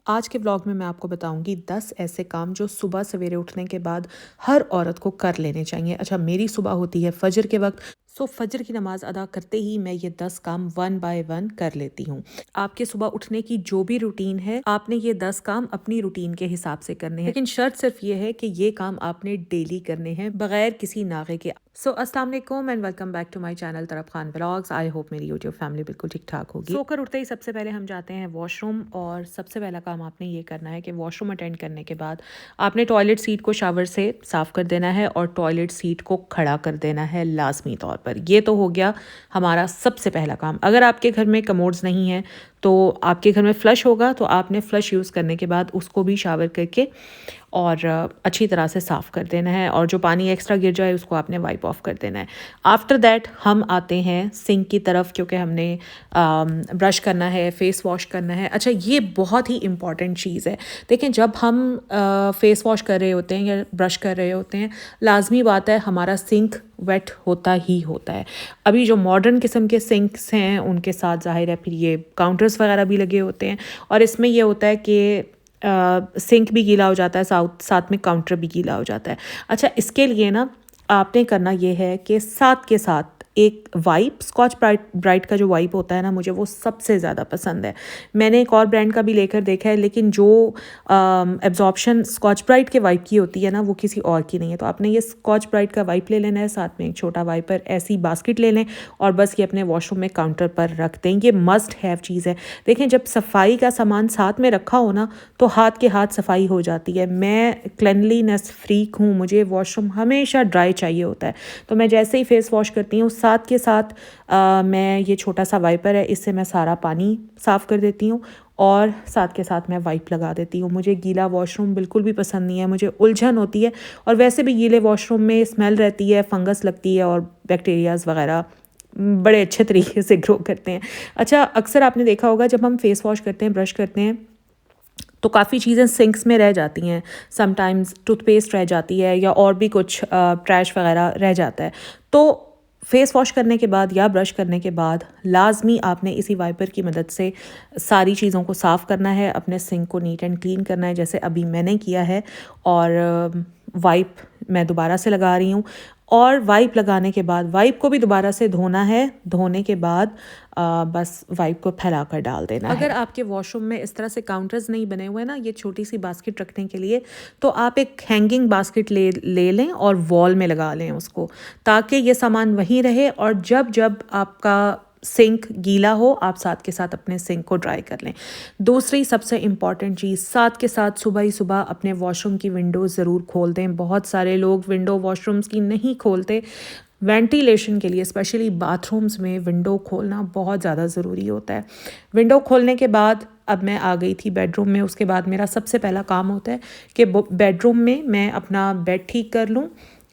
आज के व्लॉग में मैं आपको बताऊंगी 10 ऐसे काम जो सुबह सवेरे उठने के बाद हर औरत को कर लेने चाहिए। अच्छा, मेरी सुबह होती है फजर के वक्त, सो फजर की नमाज अदा करते ही मैं ये 10 काम वन बाय वन कर लेती हूँ। आपके सुबह उठने की जो भी रूटीन है, आपने ये 10 काम अपनी रूटीन के हिसाब से करने हैं, लेकिन शर्त सिर्फ ये है कि ये काम आपने डेली करने हैं बगैर किसी नागे के। सो अस्सलाम वालेकुम and welcome back to my channel Taraf Khan vlogs. I hope मेरी यूट्यूब फैमिली बिल्कुल ठीक ठाक होगी। सोकर उठते ही सबसे पहले हम जाते हैं वॉशरूम, और सबसे पहला काम आपने ये करना है कि वॉशरूम अटेंड करने के बाद आपने टॉयलेट सीट को शावर से साफ़ कर देना है और टॉयलेट सीट को खड़ा कर देना है लाजमी तौर पर। ये तो हो गया हमारा सबसे पहला काम। अगर आपके घर में कमोड्स नहीं है तो आपके घर में फ़्लश होगा, तो आपने फ़्लश यूज़ करने के बाद उसको भी शावर करके और अच्छी तरह से साफ़ कर देना है, और जो पानी एक्स्ट्रा गिर जाए उसको आपने वाइप ऑफ कर देना है। आफ्टर दैट हम आते हैं सिंक की तरफ, क्योंकि हमने ब्रश करना है, फेस वॉश करना है। अच्छा, ये बहुत ही इंपॉर्टेंट चीज़ है। देखें, जब हम फेस वॉश कर रहे होते हैं या ब्रश कर रहे होते हैं, लाजमी बात है हमारा सिंक वेट होता ही होता है। अभी जो मॉडर्न किस्म के सिंक्स हैं उनके साथ ज़ाहिर है फिर ये काउंटर्स वगैरह भी लगे होते हैं, और इसमें ये होता है कि सिंक भी गीला हो जाता है, साथ में काउंटर भी गीला हो जाता है। अच्छा, इसके लिए ना आपने करना ये है कि साथ के साथ एक वाइप, स्कॉच ब्राइट का जो वाइप होता है ना, मुझे वो सबसे ज़्यादा पसंद है। मैंने एक और ब्रांड का भी लेकर देखा है, लेकिन जो एब्जॉर्प्शन स्कॉच ब्राइट के वाइप की होती है ना, वो किसी और की नहीं है। तो आपने ये स्कॉच ब्राइट का वाइप ले लेना है, साथ में एक छोटा वाइपर, ऐसी बास्केट ले लें और बस ये अपने वॉशरूम में काउंटर पर रख दें। ये मस्ट हैव चीज़ है। देखें, जब सफाई का सामान साथ में रखा हो ना, तो हाथ के हाथ सफाई हो जाती है। मैं क्लिनलीनेस फ्रीक हूँ, मुझे वॉशरूम हमेशा ड्राई चाहिए होता है। तो मैं जैसे ही फेस वॉश करती हूँ, साथ के साथ मैं ये छोटा सा वाइपर है, इससे मैं सारा पानी साफ़ कर देती हूँ और साथ के साथ मैं वाइप लगा देती हूँ। मुझे गीला वॉशरूम बिल्कुल भी पसंद नहीं है, मुझे उलझन होती है, और वैसे भी गीले वॉशरूम में स्मेल रहती है, फंगस लगती है और बैक्टीरियाज़ वगैरह बड़े अच्छे तरीके से ग्रो करते हैं। अच्छा, अक्सर आपने देखा होगा जब हम फेस वॉश करते हैं, ब्रश करते हैं, तो काफ़ी चीज़ें सिंक्स में रह जाती हैं। समटाइम्स टूथपेस्ट रह जाती है या और भी कुछ ट्रैश वगैरह रह जाता है। तो फेस वॉश करने के बाद या ब्रश करने के बाद लाजमी आपने इसी वाइपर की मदद से सारी चीज़ों को साफ़ करना है, अपने सिंक को नीट एंड क्लीन करना है, जैसे अभी मैंने किया है। और वाइप मैं दोबारा से लगा रही हूँ, और वाइप लगाने के बाद वाइप को भी दोबारा से धोना है। धोने के बाद बस वाइप को फैला कर डाल देना है। अगर आपके वॉशरूम में इस तरह से काउंटर्स नहीं बने हुए ना, ये छोटी सी बास्केट रखने के लिए, तो आप एक हैंगिंग बास्केट ले लें और वॉल में लगा लें उसको, ताकि ये सामान वहीं रहे, और जब जब आपका सिंक गीला हो आप साथ के साथ अपने सिंक को ड्राई कर लें। दूसरी सबसे इम्पॉर्टेंट चीज़, साथ के साथ सुबह ही सुबह अपने वॉशरूम की विंडोज़ ज़रूर खोल दें। बहुत सारे लोग विंडो वॉशरूम्स की नहीं खोलते। वेंटिलेशन के लिए स्पेशली बाथरूम्स में विंडो खोलना बहुत ज़्यादा ज़रूरी होता है। विंडो खोलने के बाद अब मैं आ गई थी बेडरूम में। उसके बाद मेरा सबसे पहला काम होता है कि बेडरूम में मैं अपना बेड ठीक कर लूँ,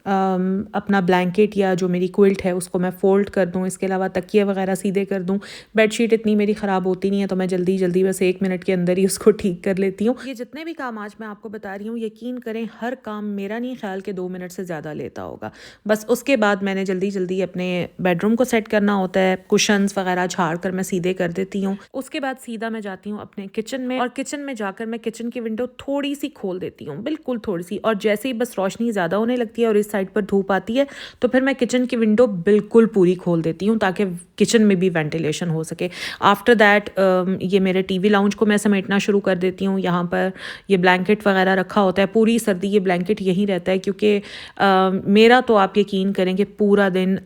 अपना ब्लैंकेट या जो मेरी क्विल्ट है उसको मैं फ़ोल्ड कर दूँ, इसके अलावा तकिए वगैरह सीधे कर दूँ। बेडशीट इतनी मेरी ख़राब होती नहीं है, तो मैं जल्दी जल्दी बस 1 मिनट के अंदर ही उसको ठीक कर लेती हूँ। ये जितने भी काम आज मैं आपको बता रही हूँ, यकीन करें हर काम मेरा नहीं ख्याल के 2 मिनट से ज़्यादा लेता होगा। बस उसके बाद मैंने जल्दी जल्दी अपने बेडरूम को सेट करना होता है, कुशन्स वगैरह झाड़ कर मैं सीधे कर देती हूँ। उसके बाद सीधा मैं जाती हूँ अपने किचन में, और किचन में जाकर मैं किचन की विंडो थोड़ी सी खोल देती हूँ, बिल्कुल थोड़ी सी, और जैसे ही बस रोशनी ज़्यादा होने लगती है और इस साइड पर धूप आती है, तो फिर मैं किचन की विंडो बिल्कुल पूरी खोल देती हूँ ताकि किचन में भी वेंटिलेशन हो सके। आफ्टर दैट ये मेरे टीवी लाउंज को मैं समेटना शुरू कर देती हूँ। यहाँ पर ये ब्लैंकेट वगैरह रखा होता है, पूरी सर्दी ये ब्लैंकेट यहीं रहता है, क्योंकि मेरा तो आप यकीन करें कि पूरा दिन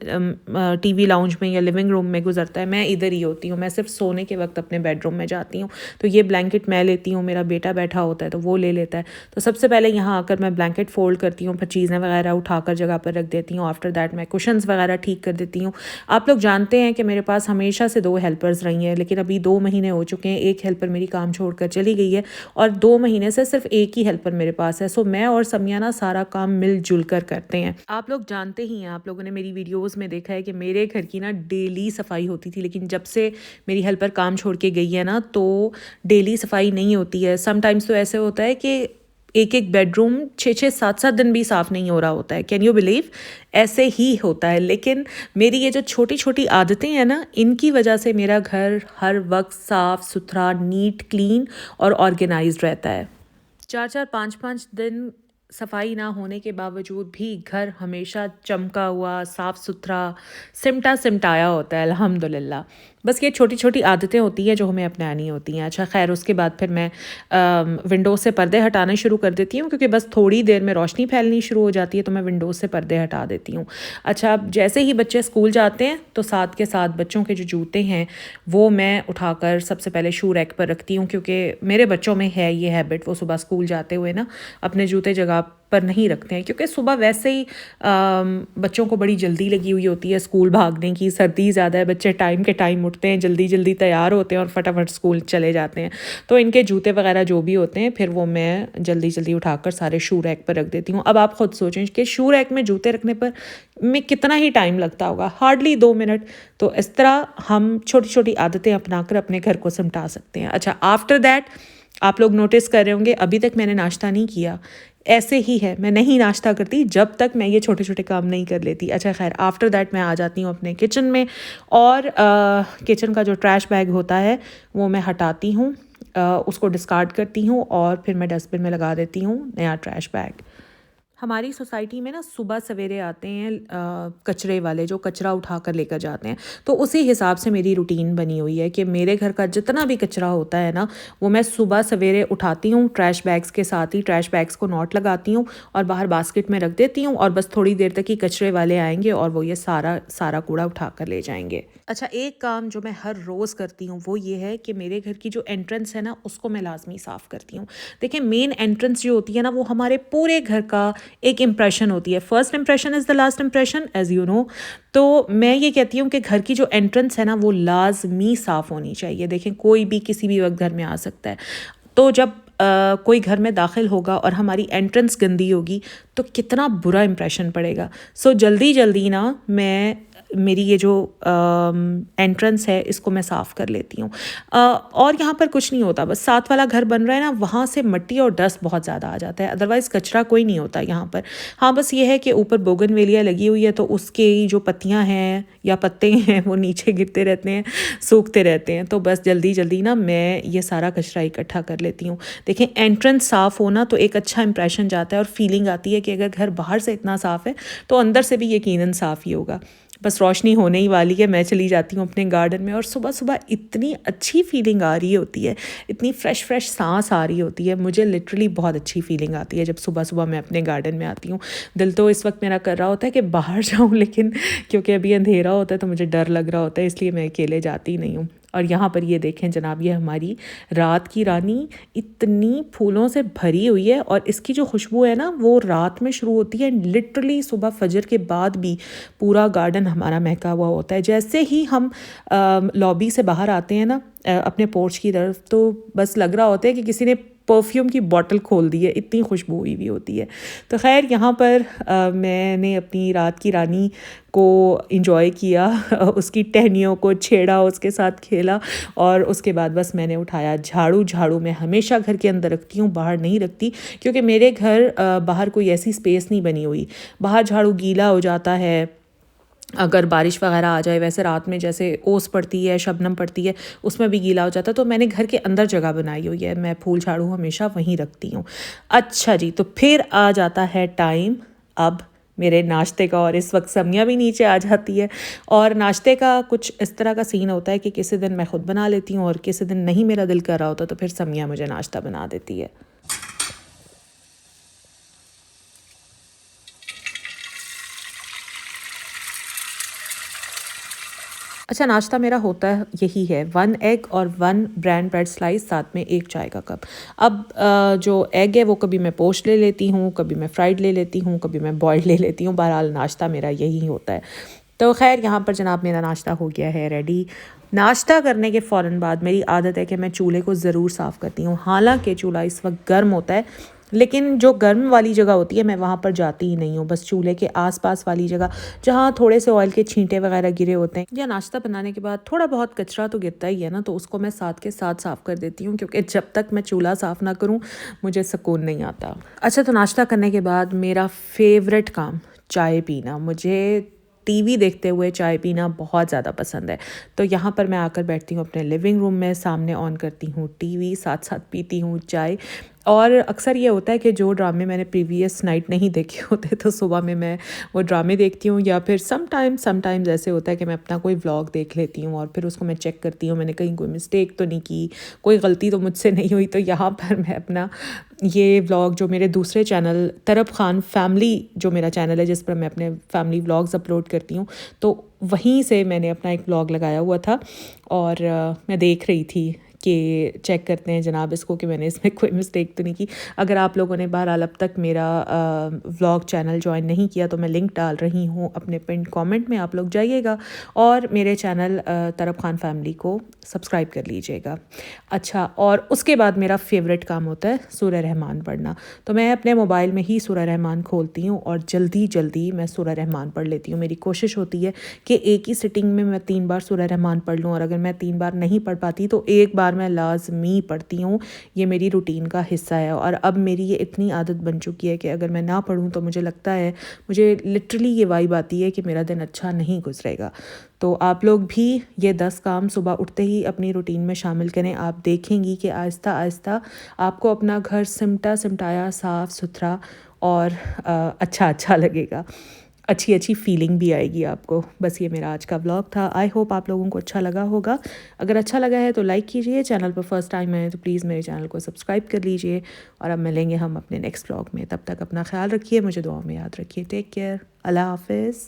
टीवी लाउंज में या लिविंग रूम में गुजरता है। मैं इधर ही होती हूँ, मैं सिर्फ सोने के वक्त अपने बेडरूम में जाती हूँ। तो ये ब्लैंकेट मैं लेती हूँ, मेरा बेटा बैठा होता है तो वो ले लेता है। तो सबसे पहले यहाँ आकर मैं ब्लैंकेट फोल्ड करती हूँ, फिर चीज़ें वगैरह उठाकर जगह पर रख देती हूँ। आफ्टर दैट मैं कुशन्स वगैरह ठीक कर देती हूँ। आप लोग जानते हैं कि मेरे पास हमेशा से 2 हेल्पर्स रही हैं, लेकिन अभी 2 महीने हो चुके हैं, एक हेल्पर मेरी काम छोड़कर चली गई है, और 2 महीने से सिर्फ एक ही हेल्पर मेरे पास है। सो मैं और समिया ना सारा काम मिलजुल कर करते हैं। आप लोग जानते ही हैं, आप लोगों ने मेरी वीडियोज़ में देखा है कि मेरे घर की ना डेली सफाई होती थी, लेकिन जब से मेरी हेल्पर काम छोड़ के गई है ना, तो डेली सफाई नहीं होती है। समटाइम्स तो ऐसे होता है कि एक एक बेडरूम 6-6 7-7 दिन भी साफ़ नहीं हो रहा होता है। Can you believe? ऐसे ही होता है। लेकिन मेरी ये जो छोटी छोटी आदतें हैं ना, इनकी वजह से मेरा घर हर वक्त साफ़ सुथरा, नीट, क्लीन और ऑर्गेनाइज्ड रहता है। 4-4 5-5 दिन सफाई ना होने के बावजूद भी घर हमेशा चमका हुआ, साफ़ सुथरा, सिमटा सिमटाया होता है, अल्हम्दुलिल्लाह। बस ये छोटी छोटी आदतें होती हैं जो हमें अपनानी होती हैं। अच्छा खैर, उसके बाद फिर मैं विंडो से पर्दे हटाने शुरू कर देती हूँ, क्योंकि बस थोड़ी देर में रोशनी फैलनी शुरू हो जाती है, तो मैं विंडो से पर्दे हटा देती हूँ। अच्छा, अब जैसे ही बच्चे स्कूल जाते हैं तो साथ के साथ बच्चों के जो जूते हैं वो मैं उठाकर सबसे पहले शू रैक पर रखती हूँ, क्योंकि मेरे बच्चों में है ये हैबिट, वो सुबह स्कूल जाते हुए ना अपने जूते जगह पर नहीं रखते हैं, क्योंकि सुबह वैसे ही बच्चों को बड़ी जल्दी लगी हुई होती है स्कूल भागने की, सर्दी ज़्यादा है, बच्चे टाइम के टाइम उठते हैं, जल्दी जल्दी तैयार होते हैं और फटाफट स्कूल चले जाते हैं। तो इनके जूते वगैरह जो भी होते हैं फिर वो मैं जल्दी जल्दी उठाकर सारे शू रैक पर रख देती हूँ। अब आप खुद सोचें कि शू रैक में जूते रखने पर में कितना ही टाइम लगता होगा, हार्डली 2 मिनट। तो इस तरह हम छोटी छोटी आदतें अपनाकर अपने घर को सिमटा सकते हैं। अच्छा, आफ्टर दैट आप लोग नोटिस कर रहे होंगे अभी तक मैंने नाश्ता नहीं किया। ऐसे ही है, मैं नहीं नाश्ता करती जब तक मैं ये छोटे छोटे काम नहीं कर लेती। अच्छा खैर, आफ्टर दैट मैं आ जाती हूँ अपने किचन में, और किचन का जो ट्रैश बैग होता है वो मैं हटाती हूँ, उसको डिस्कार्ड करती हूँ और फिर मैं डस्टबिन में लगा देती हूँ नया ट्रैश बैग। हमारी सोसाइटी में ना सुबह सवेरे आते हैं कचरे वाले, जो कचरा उठा कर लेकर जाते हैं। तो उसी हिसाब से मेरी रूटीन बनी हुई है कि मेरे घर का जितना भी कचरा होता है ना, वो मैं सुबह सवेरे उठाती हूँ, ट्रैश बैग्स के साथ ही ट्रैश बैग्स को नॉट लगाती हूँ और बाहर बास्केट में रख देती हूँ, और बस थोड़ी देर तक ही कचरे वाले आएंगे और वो ये सारा सारा कूड़ा उठा कर ले जाएंगे। अच्छा, एक काम जो मैं हर रोज़ करती हूँ वो ये है कि मेरे घर की जो एंट्रेंस है ना, उसको मैं लाजमी साफ़ करती हूँ। देखिए, मेन एंट्रेंस जो होती है ना, वो हमारे पूरे घर का एक इम्प्रेशन होती है। First impression is the last impression, as you know. तो मैं ये कहती हूँ कि घर की जो एंट्रेंस है ना, वो लाजमी साफ़ होनी चाहिए। देखें, कोई भी किसी भी वक्त घर में आ सकता है, तो जब कोई घर में दाखिल होगा और हमारी एंट्रेंस गंदी होगी तो कितना बुरा इम्प्रेशन पड़ेगा। सो जल्दी जल्दी ना मैं मेरी ये जो एंट्रेंस है इसको मैं साफ़ कर लेती हूँ। और यहाँ पर कुछ नहीं होता, बस साथ वाला घर बन रहा है ना, वहाँ से मिट्टी और डस्ट बहुत ज़्यादा आ जाता है, अदरवाइज़ कचरा कोई नहीं होता यहाँ पर। हाँ, बस ये है कि ऊपर बोगनवेलिया लगी हुई है तो उसके जो पत्तियाँ हैं या पत्ते हैं वो नीचे गिरते रहते हैं, सूखते रहते हैं। तो बस जल्दी जल्दी ना मैं ये सारा कचरा इकट्ठा कर लेती हूँ। देखें, एंट्रेंस साफ़ होना तो एक अच्छा इंप्रेशन जाता है और फीलिंग आती है कि अगर घर बाहर से इतना साफ़ है तो अंदर से भी यकीनन साफ़ ही होगा। बस रोशनी होने ही वाली है, मैं चली जाती हूँ अपने गार्डन में, और सुबह सुबह इतनी अच्छी फीलिंग आ रही होती है, इतनी फ्रेश फ्रेश सांस आ रही होती है, मुझे लिटरली बहुत अच्छी फीलिंग आती है जब सुबह सुबह मैं अपने गार्डन में आती हूँ। दिल तो इस वक्त मेरा कर रहा होता है कि बाहर जाऊँ, लेकिन क्योंकि अभी अंधेरा होता है तो मुझे डर लग रहा होता है, इसलिए मैं अकेले जाती नहीं हूँ। और यहाँ पर ये देखें जनाब, ये हमारी रात की रानी इतनी फूलों से भरी हुई है, और इसकी जो खुशबू है ना वो रात में शुरू होती है, लिटरली सुबह फजर के बाद भी पूरा गार्डन हमारा महका हुआ होता है। जैसे ही हम लॉबी से बाहर आते हैं ना अपने पोर्च की तरफ, तो बस लग रहा होता है कि किसी ने परफ्यूम की बॉटल खोल दी है, इतनी खुशबू हुई भी होती है। तो खैर, यहाँ पर मैंने अपनी रात की रानी को इंजॉय किया, उसकी टहनियों को छेड़ा, उसके साथ खेला, और उसके बाद बस मैंने उठाया झाड़ू। झाड़ू मैं हमेशा घर के अंदर रखती हूँ, बाहर नहीं रखती, क्योंकि मेरे घर बाहर कोई ऐसी स्पेस नहीं बनी हुई। बाहर झाड़ू गीला हो जाता है अगर बारिश वगैरह आ जाए, वैसे रात में जैसे ओस पड़ती है, शबनम पड़ती है, उसमें भी गीला हो जाता है। तो मैंने घर के अंदर जगह बनाई हुई है, मैं फूल झाड़ू हमेशा वहीं रखती हूँ। अच्छा जी, तो फिर आ जाता है टाइम अब मेरे नाश्ते का, और इस वक्त समिया भी नीचे आ जाती है। और नाश्ते का कुछ इस तरह का सीन होता है कि किसी दिन मैं ख़ुद बना लेती हूँ और किसी दिन नहीं मेरा दिल कर रहा होता तो फिर समिया मुझे नाश्ता बना देती है। अच्छा, नाश्ता मेरा होता है यही है, 1 एग और 1 ब्रांड ब्रेड स्लाइस, साथ में 1 चाय का कप। अब जो एग है वो कभी मैं पोस्ट ले लेती हूँ, कभी मैं फ्राइड ले लेती हूँ, कभी मैं बॉयल्ड ले लेती हूँ। बहरहाल नाश्ता मेरा यही होता है। तो खैर, यहाँ पर जनाब मेरा नाश्ता हो गया है रेडी। नाश्ता करने के फ़ौरन बाद मेरी आदत है कि मैं चूल्हे को ज़रूर साफ़ करती हूँ। हालांकि चूल्हा इस वक्त गर्म होता है, लेकिन जो गर्म वाली जगह होती है मैं वहाँ पर जाती ही नहीं हूँ। बस चूल्हे के आसपास वाली जगह जहाँ थोड़े से ऑयल के छींटे वगैरह गिरे होते हैं, या नाश्ता बनाने के बाद थोड़ा बहुत कचरा तो गिरता ही है ना, तो उसको मैं साथ के साथ साफ़ कर देती हूँ, क्योंकि जब तक मैं चूल्हा साफ़ ना करूँ मुझे सुकून नहीं आता। अच्छा, तो नाश्ता करने के बाद मेरा फेवरेट काम चाय पीना। मुझे टीवी देखते हुए चाय पीना बहुत ज़्यादा पसंद है। तो यहाँ पर मैं आकर बैठती हूँ अपने लिविंग रूम में, सामने ऑन करती हूँ टीवी, साथ साथ पीती हूँ चाय। और अक्सर ये होता है कि जो ड्रामे मैंने प्रीवियस नाइट नहीं देखे होते तो सुबह में मैं वो ड्रामे देखती हूँ, या फिर समटाइम्स ऐसे होता है कि मैं अपना कोई व्लॉग देख लेती हूँ और फिर उसको मैं चेक करती हूँ मैंने कहीं कोई मिस्टेक तो नहीं की, कोई गलती तो मुझसे नहीं हुई। तो यहाँ पर मैं अपना ये व्लॉग जो मेरे दूसरे चैनल तरफ खान फैमिली, जो मेरा चैनल है जिस पर मैं अपने फैमिली व्लॉग्स अपलोड करती हूँ, तो वहीं से मैंने अपना एक व्लॉग लगाया हुआ था और मैं देख रही थी कि चेक करते हैं जनाब इसको कि मैंने इसमें कोई मिस्टेक तो नहीं की। अगर आप लोगों ने बहरहाल अब तक मेरा व्लॉग चैनल ज्वाइन नहीं किया तो मैं लिंक डाल रही हूँ अपने पिन कमेंट में, आप लोग जाइएगा और मेरे चैनल तरफ खान फैमिली को सब्सक्राइब कर लीजिएगा। अच्छा, और उसके बाद मेरा फेवरेट काम होता है सूरह रहमान पढ़ना। तो मैं अपने मोबाइल में ही सूरह रहमान खोलती हूँ और जल्दी जल्दी मैं सूरह रहमान पढ़ लेती हूँ। मेरी कोशिश होती है कि एक ही सिटिंग में मैं 3 बार सूरह रहमान पढ़ लूँ, और अगर मैं 3 बार नहीं पढ़ पाती तो एक बार मैं लाजमी पढ़ती हूँ। ये मेरी रूटीन का हिस्सा है और अब मेरी ये इतनी आदत बन चुकी है कि अगर मैं ना पढ़ूँ तो मुझे लगता है, मुझे लिटरली ये वाइब आती है कि मेरा दिन अच्छा नहीं गुजरेगा। तो आप लोग भी ये 10 काम सुबह उठते ही अपनी रूटीन में शामिल करें। आप देखेंगी कि आहिस्ता आहिस्ता आपको अपना घर सिमटा सिमटाया, साफ़ सुथरा और अच्छा अच्छा लगेगा, अच्छी अच्छी फीलिंग भी आएगी आपको। बस ये मेरा आज का व्लॉग था। आई होप आप लोगों को अच्छा लगा होगा। अगर अच्छा लगा है तो लाइक कीजिए, चैनल पर फर्स्ट टाइम आए तो प्लीज़ मेरे चैनल को सब्सक्राइब कर लीजिए, और अब मिलेंगे हम अपने नेक्स्ट व्लॉग में। तब तक अपना ख्याल रखिए, मुझे दुआ में याद रखिए। टेक केयर, अल्लाह हाफिज़।